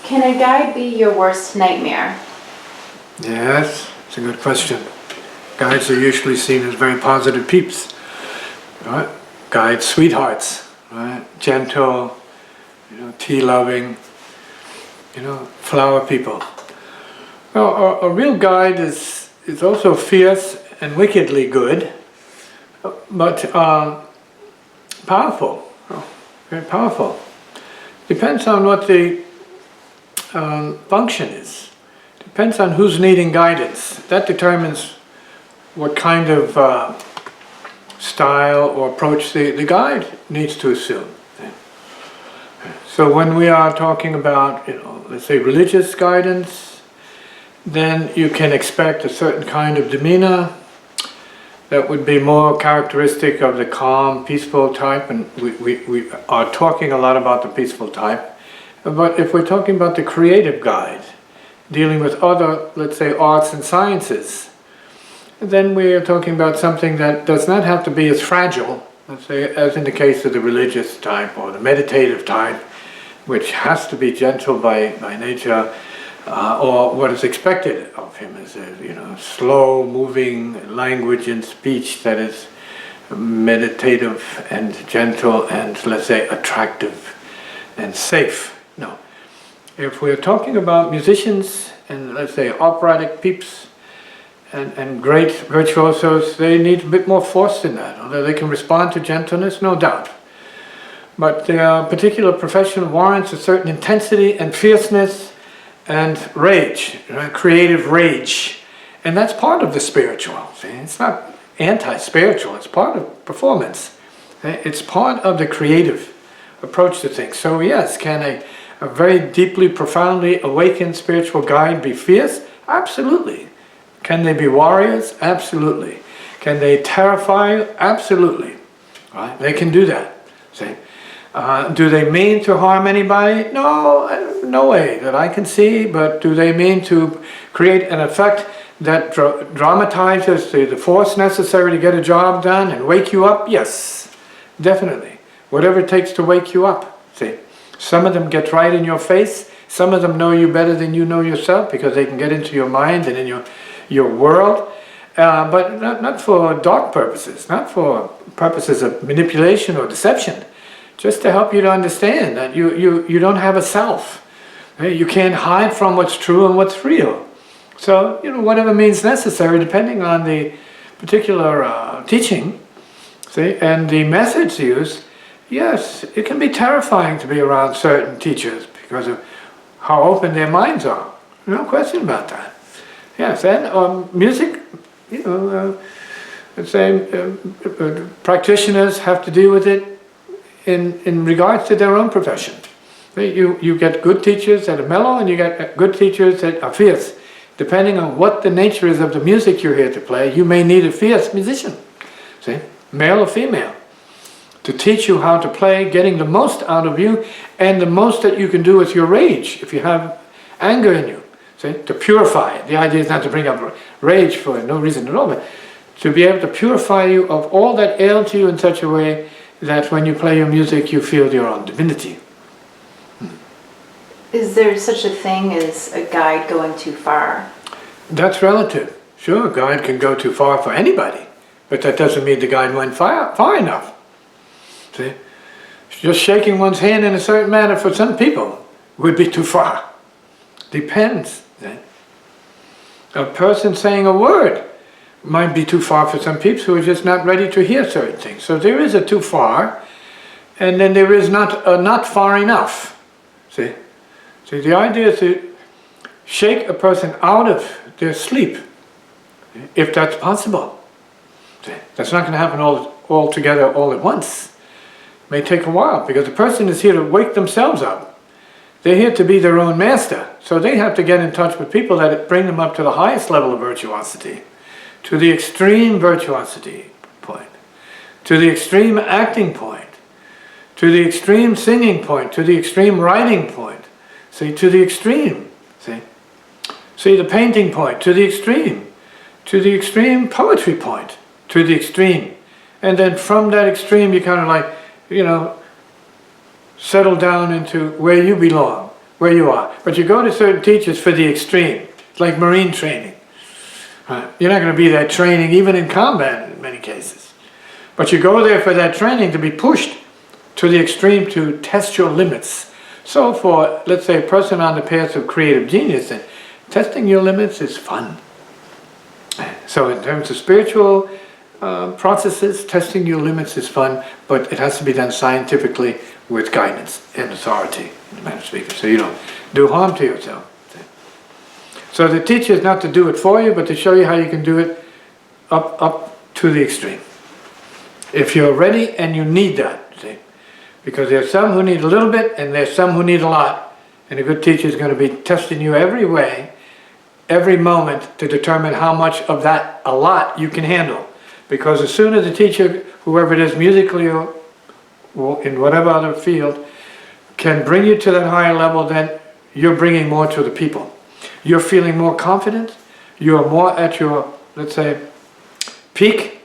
Can a guide be your worst nightmare? Yes, it's a good question. Guides are usually seen as very positive peeps, right? Guides, sweethearts, right? Gentle, tea-loving, flower people. Well, a real guide is also fierce and wickedly good, but powerful, very powerful. Depends on what the function is. Depends on who's needing guidance. That determines what kind of style or approach the guide needs to assume. So when we are talking about, let's say religious guidance, then you can expect a certain kind of demeanor that would be more characteristic of the calm, peaceful type, and we are talking a lot about the peaceful type. But if we're talking about the creative guide, dealing with other, let's say, arts and sciences, then we are talking about something that does not have to be as fragile, let's say, as in the case of the religious type or the meditative type, which has to be gentle by nature, or what is expected of him is a slow-moving language and speech that is meditative and gentle and, let's say, attractive and safe. No. If we're talking about musicians and, let's say, operatic peeps and great virtuosos, they need a bit more force than that, although they can respond to gentleness, no doubt. But their particular profession warrants a certain intensity and fierceness and rage, creative rage. And that's part of the spiritual. See? It's not anti-spiritual, it's part of performance. It's part of the creative approach to things. So yes, can a very deeply, profoundly awakened spiritual guide be fierce? Absolutely. Can they be warriors? Absolutely. Can they terrify you? Absolutely. Right? They can do that. See? Do they mean to harm anybody? No, no way that I can see, but do they mean to create an effect that dramatizes the force necessary to get a job done and wake you up? Yes, definitely. Whatever it takes to wake you up. See, some of them get right in your face. Some of them know you better than you know yourself because they can get into your mind and in your world. But not for dark purposes, not for purposes of manipulation or deception. Just to help you to understand that you don't have a self. You can't hide from what's true and what's real. So, whatever means necessary, depending on the particular teaching, see, and the methods used, yes, it can be terrifying to be around certain teachers because of how open their minds are. No question about that. Yes, and music, let's say practitioners have to deal with it in regards to their own profession. You get good teachers that are mellow and you get good teachers that are fierce. Depending on what the nature is of the music you're here to play, you may need a fierce musician, see, male or female, to teach you how to play, getting the most out of you and the most that you can do with your rage, if you have anger in you, see, to purify it. The idea is not to bring up rage for no reason at all, but to be able to purify you of all that ails you in such a way that when you play your music, you feel your own divinity. Is there such a thing as a guide going too far? That's relative. Sure, a guide can go too far for anybody, but that doesn't mean the guide went far enough. See? Just shaking one's hand in a certain manner for some people would be too far. Depends. See? A person saying a word might be too far for some people who are just not ready to hear certain things. So there is a too far, and then there is not far enough. See? See, the idea is to shake a person out of their sleep, if that's possible. See? That's not going to happen all together all at once. It may take a while, because the person is here to wake themselves up. They're here to be their own master, so they have to get in touch with people that bring them up to the highest level of virtuosity, to the extreme virtuosity point, to the extreme acting point, to the extreme singing point, to the extreme writing point, see, to the extreme, see the painting point, to the extreme poetry point, to the extreme. And then from that extreme you kind of like, settle down into where you belong, where you are. But you go to certain teachers for the extreme. It's like Marine training. You're not going to be that training even in combat in many cases. But you go there for that training to be pushed to the extreme to test your limits. So for, let's say, a person on the path of creative genius, then testing your limits is fun. So in terms of spiritual processes, testing your limits is fun, but it has to be done scientifically with guidance and authority, in the manner of speaking, so you don't do harm to yourself. So the teacher is not to do it for you, but to show you how you can do it up to the extreme. If you're ready and you need that, see? Because there's some who need a little bit and there's some who need a lot. And a good teacher is going to be testing you every way, every moment, to determine how much of that a lot you can handle. Because as soon as the teacher, whoever it is, musically or in whatever other field, can bring you to that higher level, then you're bringing more to the people. You're feeling more confident, you're more at your, let's say, peak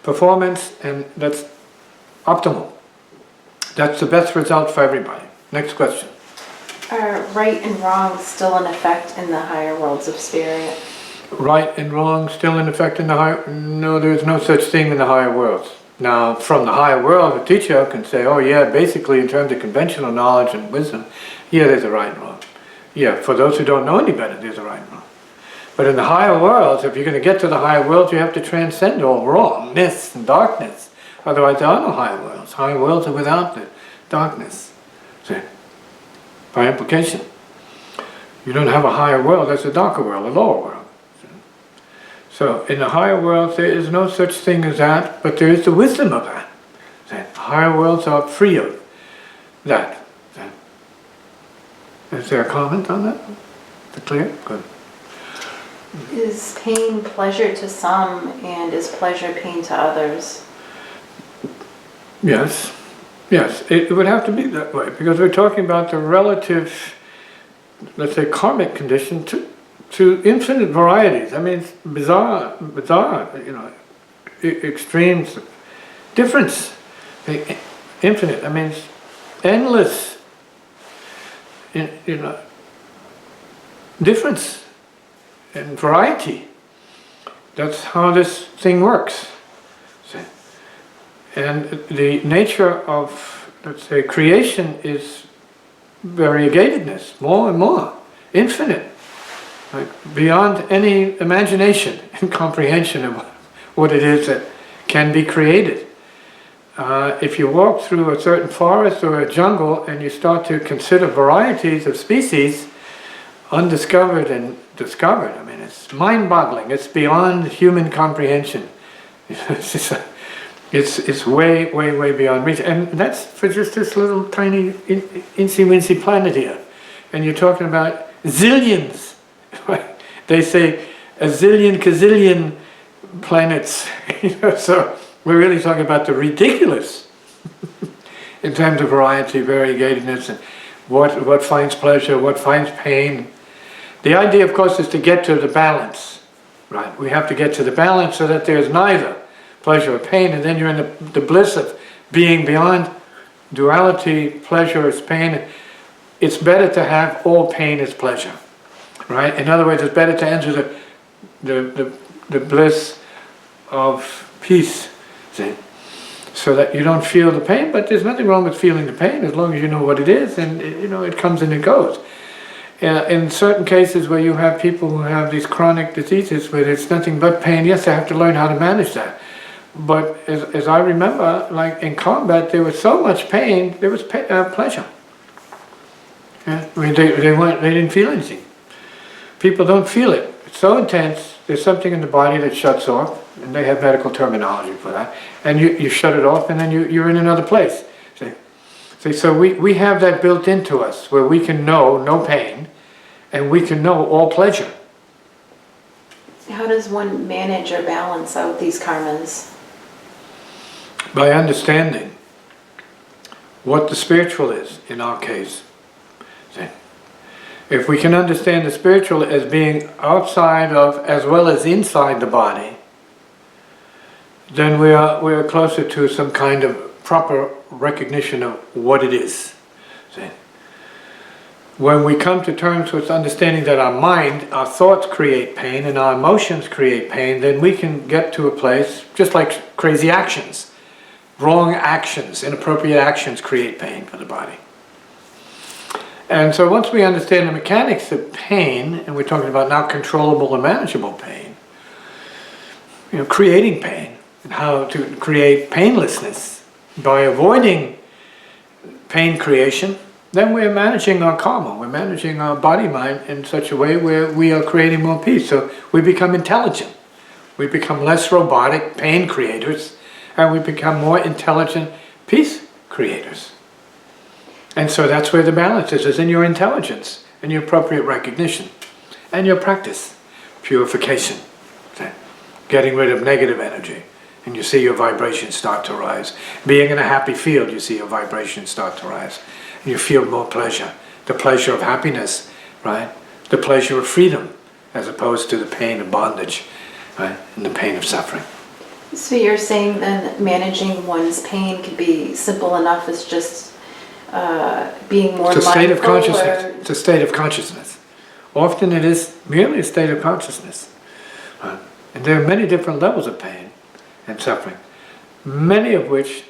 performance, and that's optimal. That's the best result for everybody. Next question. Are right and wrong still in effect in the higher worlds of spirit? Right and wrong still in effect in the higher? No, there's no such thing in the higher worlds. Now, from the higher world, a teacher can say, oh yeah, basically in terms of conventional knowledge and wisdom, yeah, there's a right and wrong. Yeah, for those who don't know any better, there's a right and wrong. But in the higher worlds, if you're going to get to the higher worlds, you have to transcend all wrongness and darkness. Otherwise, there are no higher worlds. Higher worlds are without the darkness. See? By implication. You don't have a higher world, that's a darker world, a lower world. So in the higher worlds, there is no such thing as that, but there is the wisdom of that. The higher worlds are free of that. Is there a comment on that? Is it clear? Good. Is pain pleasure to some, and is pleasure pain to others? Yes. Yes, it would have to be that way, because we're talking about the relative, let's say, karmic condition to infinite varieties. I mean, it's bizarre, you know, extremes, difference, infinite. I mean, it's endless, you know, difference and variety. That's how this thing works. And the nature of, let's say, creation is variegatedness, more and more, infinite, like beyond any imagination and comprehension of what it is that can be created. If you walk through a certain forest or a jungle and you start to consider varieties of species, undiscovered and discovered, I mean, it's mind-boggling. It's beyond human comprehension. It's way, way, way beyond reach. And that's for just this little tiny, incy-wincy planet here. And you're talking about zillions. They say a zillion, gazillion planets. You know, so we're really talking about the ridiculous in terms of variety, variegatedness, and what finds pleasure, what finds pain. The idea, of course, is to get to the balance. Right? We have to get to the balance so that there's neither pleasure or pain, and then you're in the bliss of being beyond duality. Pleasure is pain. It's better to have all pain as pleasure, right? In other words, it's better to enter the bliss of peace, see? So that you don't feel the pain, but there's nothing wrong with feeling the pain as long as you know what it is, and you know it comes and it goes. In certain cases where you have people who have these chronic diseases where there's nothing but pain, yes, they have to learn how to manage that. But as I remember, like in combat, there was so much pain, there was pleasure. Yeah? I mean, they didn't feel anything. People don't feel it. It's so intense, there's something in the body that shuts off, and they have medical terminology for that, and you shut it off, and then you're in another place. See, so we have that built into us, where we can know no pain, and we can know all pleasure. How does one manage or balance out these karmas? By understanding what the spiritual is, in our case. See? If we can understand the spiritual as being outside of as well as inside the body, then we are closer to some kind of proper recognition of what it is. See? when we come to terms with understanding that our mind, our thoughts create pain and our emotions create pain, then we can get to a place, just like crazy actions. Wrong actions, inappropriate actions create pain for the body. And so once we understand the mechanics of pain, and we're talking about now controllable and manageable pain, creating pain, and how to create painlessness by avoiding pain creation, then we're managing our karma, we're managing our body-mind in such a way where we are creating more peace. So we become intelligent, we become less robotic pain creators, and we become more intelligent peace creators. And so that's where the balance is in your intelligence, and your appropriate recognition, and your practice, purification, getting rid of negative energy, and you see your vibrations start to rise. Being in a happy field, you see your vibrations start to rise. And you feel more pleasure, the pleasure of happiness, right? The pleasure of freedom, as opposed to the pain of bondage, right? And the pain of suffering. So you're saying then that managing one's pain could be simple enough as just being more mindful? It's a state of consciousness. It's a state of consciousness. Often it is merely a state of consciousness. Right? And there are many different levels of pain and suffering, many of which,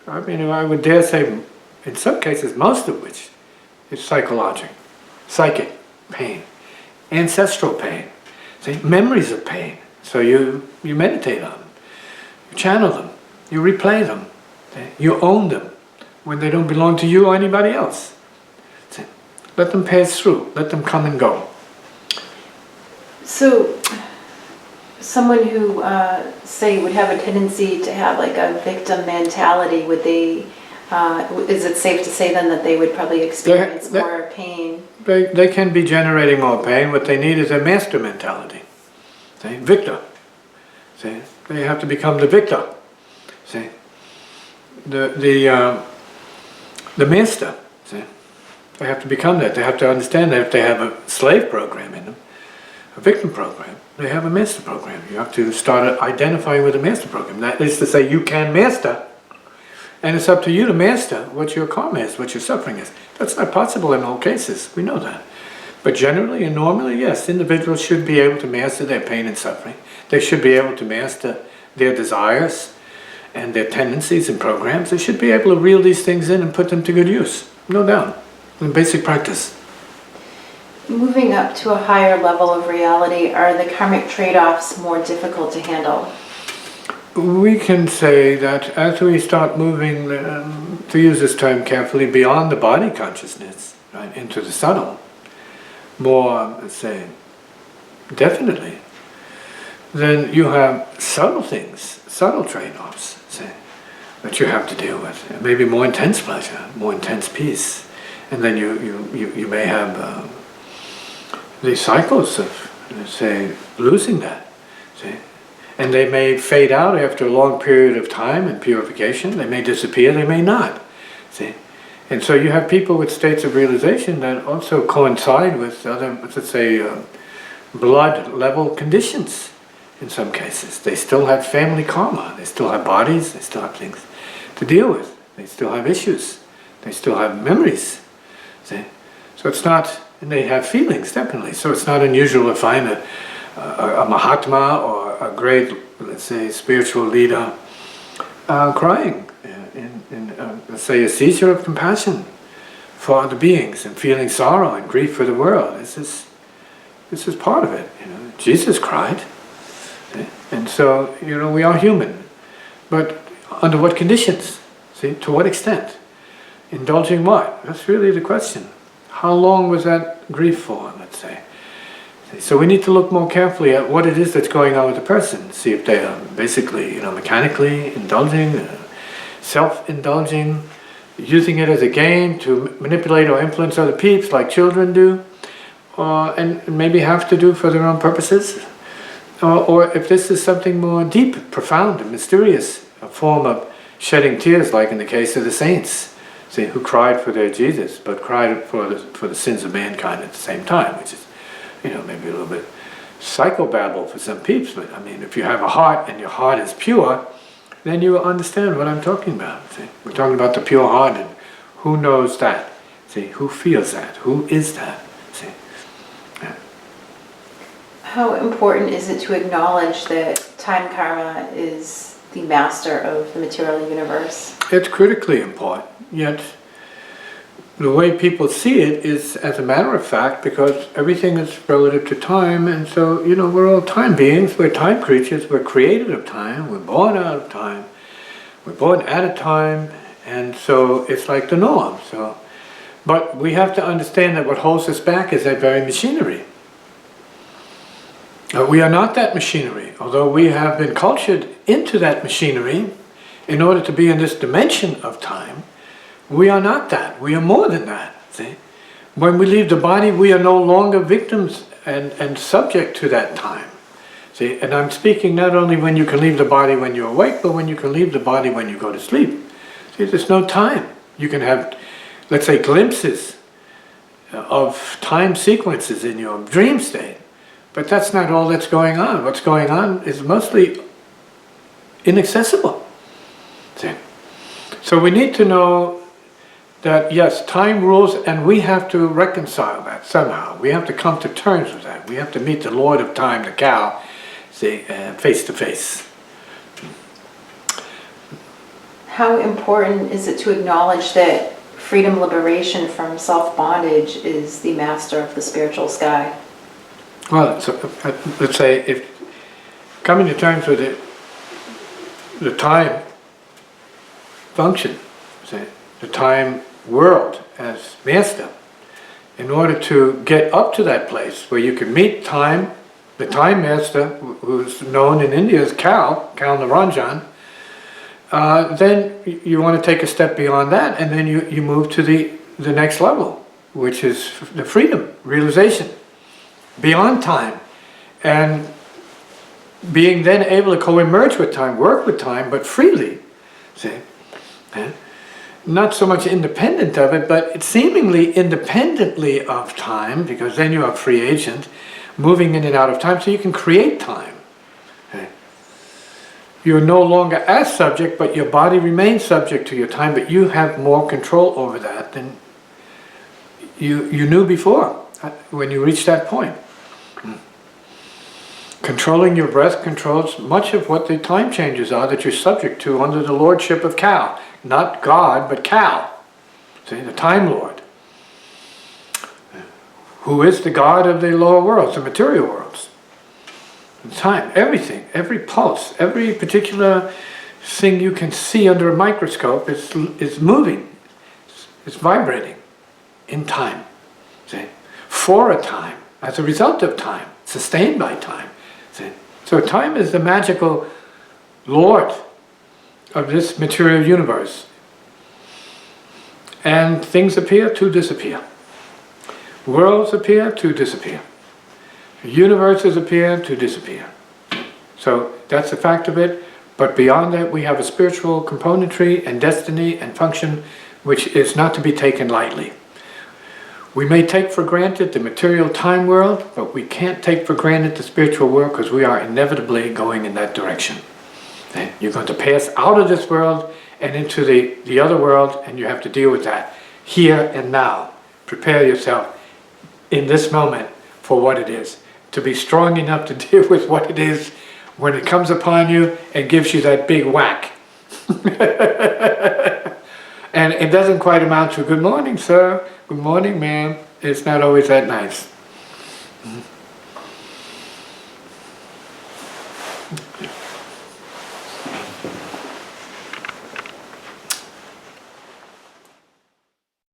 I would dare say, in some cases, most of which is psychological, psychic pain, ancestral pain, memories of pain. So you meditate on them, you channel them, you replay them, you own them when they don't belong to you or anybody else. Let them pass through, let them come and go. So someone who, say, would have a tendency to have like a victim mentality, would they, is it safe to say then that they would probably experience more pain? They can be generating more pain. What they need is a master mentality. Victor. They have to become the victor. The master. They have to become that. They have to understand that if they have a slave program in them, a victim program, they have a master program. You have to start identifying with the master program. That is to say, you can master. And it's up to you to master what your karma is, what your suffering is. That's not possible in all cases, we know that. But generally and normally, yes, individuals should be able to master their pain and suffering. They should be able to master their desires and their tendencies and programs. They should be able to reel these things in and put them to good use, no doubt, in basic practice. Moving up to a higher level of reality, are the karmic trade-offs more difficult to handle? We can say that as we start moving, to use this term carefully, beyond the body consciousness, right, into the subtle, more, let's say, definitely, then you have subtle things, subtle trade-offs, say, that you have to deal with. Maybe more intense pleasure, more intense peace. And then you may have these cycles of, say, losing that, see? And they may fade out after a long period of time and purification. They may disappear, they may not. See? And so you have people with states of realization that also coincide with other, let's say, blood level conditions in some cases. They still have family karma, they still have bodies, they still have things to deal with. They still have issues, they still have memories. See? So it's not, and they have feelings, definitely. So it's not unusual to find a Mahatma or a great, let's say, spiritual leader crying in let's say, a seizure of compassion for other beings and feeling sorrow and grief for the world. This is part of it. Jesus cried, and so we are human, but under what conditions? See, to what extent? Indulging what? That's really the question. How long was that grief for? Let's say. So we need to look more carefully at what it is that's going on with the person. See if they are basically, mechanically indulging, self-indulging, using it as a game to manipulate or influence other peeps like children do, and maybe have to do for their own purposes. Or if this is something more deep, profound, and mysterious, a form of shedding tears like in the case of the saints, see, who cried for their Jesus, but cried for the sins of mankind at the same time, which is maybe a little bit psychobabble for some peeps, but if you have a heart and your heart is pure, then you will understand what I'm talking about. See? We're talking about the pure heart, and who knows that? See, who feels that? Who is that? See? Yeah. How important is it to acknowledge that time karma is the master of the material universe? It's critically important, yet the way people see it is as a matter of fact, because everything is relative to time, and so, you know, we're all time beings, we're time creatures, we're created of time, we're born out of time, we're born at a time, and so it's like the norm. So, but we have to understand that what holds us back is that very machinery. We are not that machinery, although we have been cultured into that machinery in order to be in this dimension of time. We are not that. We are more than that. See? When we leave the body, we are no longer victims and subject to that time. See? And I'm speaking not only when you can leave the body when you're awake, but when you can leave the body when you go to sleep. See, there's no time. You can have, let's say, glimpses of time sequences in your dream state. But that's not all that's going on. What's going on is mostly inaccessible. See? So we need to know that, yes, time rules, and we have to reconcile that somehow. We have to come to terms with that. We have to meet the Lord of Time, the cow, see, face to face. How important is it to acknowledge that freedom, liberation from self-bondage is the master of the spiritual sky? Well, so, let's say, if coming to terms with the time function, say, the time world as master, in order to get up to that place where you can meet time, the time master, who's known in India as Kal Niranjan, then you want to take a step beyond that, and then you move to the next level, which is the freedom, realization, beyond time, and being then able to co-emerge with time, work with time, but freely, see? Not so much independent of it, but it's seemingly independently of time, because then you are free agent, moving in and out of time, so you can create time. Okay? You're no longer as subject, but your body remains subject to your time, but you have more control over that than you knew before, when you reach that point. Controlling your breath controls much of what the time changes are that you're subject to under the lordship of Kal. Not God, but Kal, see, the Time Lord, who is the God of the lower worlds, the material worlds. Time, everything, every pulse, every particular thing you can see under a microscope is moving, it's vibrating in time, see, for a time, as a result of time, sustained by time. See? So time is the magical Lord of this material universe. And things appear to disappear. Worlds appear to disappear. Universes appear to disappear. So that's the fact of it. But beyond that, we have a spiritual componentry and destiny and function which is not to be taken lightly. We may take for granted the material time world, but we can't take for granted the spiritual world, because we are inevitably going in that direction. Okay? You're going to pass out of this world and into the other world, and you have to deal with that here and now. Prepare yourself in this moment for what it is. To be strong enough to deal with what it is when it comes upon you and gives you that big whack. And it doesn't quite amount to, good morning, sir, good morning, ma'am. It's not always that nice.